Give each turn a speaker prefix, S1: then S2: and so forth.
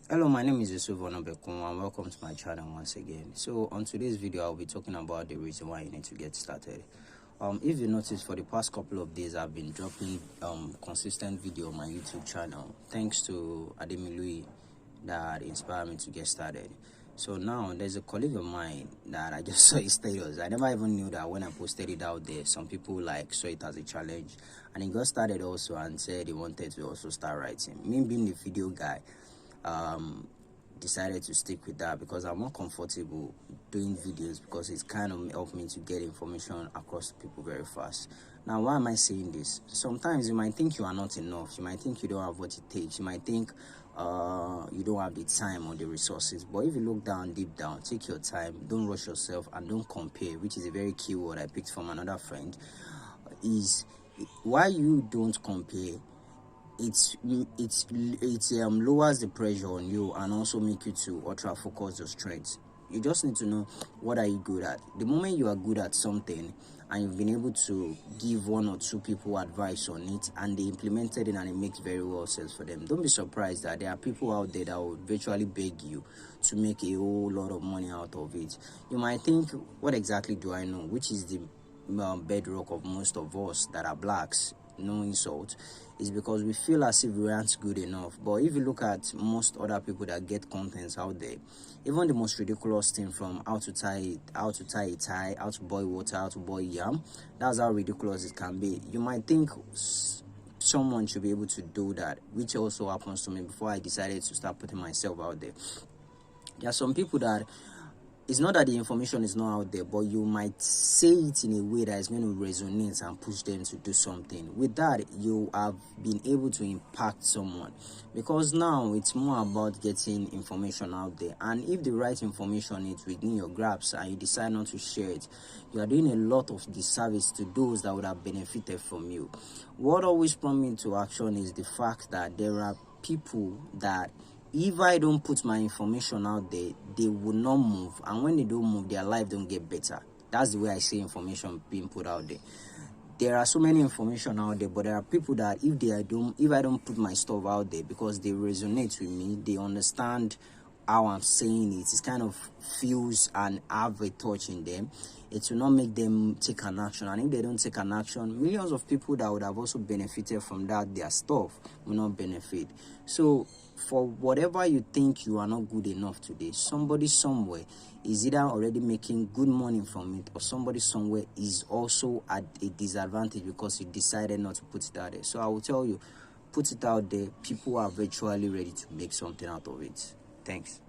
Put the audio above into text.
S1: Hello, my name is Yusuf Onobekun and welcome to my channel once again. So on today's video, I'll be talking about the reason why you need to get started. If you notice, for the past couple of days, I've been dropping consistent video on my YouTube channel, thanks to Ademilui that inspired me to get started. So now there's a colleague of mine that I just saw his status. I never even knew that when I posted it out there, some people saw it as a challenge, and he got started also and said he wanted to also start writing. Me being the video guy, decided to stick with that because I'm more comfortable doing videos because it's kind of helped me to get information across to people very fast. Now, why am I saying this? Sometimes you might think you are not enough. You might think you don't have what it takes. You might think you don't have the time or the resources. But if you look down, deep down, take your time, don't rush yourself, and don't compare, which is a very key word I picked from another friend, is why you don't compare. It lowers the pressure on you and also make you to ultra focus your strengths. You just need to know what are you good at. The moment you are good at something and you've been able to give one or two people advice on it and they implemented it and it makes very well sense for them, don't be surprised that there are people out there that will virtually beg you to make a whole lot of money out of it. You might think, what exactly do I know? Which is the bedrock of most of us that are blacks. No insult, is because we feel as if we aren't good enough. But if you look at most other people that get contents out there, even the most ridiculous thing, from how to tie a tie, how to boil water, how to boil yam, that's how ridiculous it can be. You might think someone should be able to do that, which also happens to me before I decided to start putting myself out there. There are some people that it's not that the information is not out there, but you might say it in a way that is going to resonate and push them to do something. With that, you have been able to impact someone, because now it's more about getting information out there. And if the right information is within your grasp and you decide not to share it, you are doing a lot of disservice to those that would have benefited from you. What always prompts me to action is the fact that there are people that, if I don't put my information out there, they will not move. And when they don't move, their life don't get better. That's the way I see information being put out there. There are so many information out there, but there are people that if I don't put my stuff out there because they resonate with me, they understand how I'm saying it, it's kind of feels and have a touch in them, it will not make them take an action. And if they don't take an action, millions of people that would have also benefited from that, their stuff, will not benefit. So for whatever you think you are not good enough today, somebody somewhere is either already making good money from it, or somebody somewhere is also at a disadvantage because you decided not to put it out there. So I will tell you, put it out there. People are virtually ready to make something out of it. Thanks.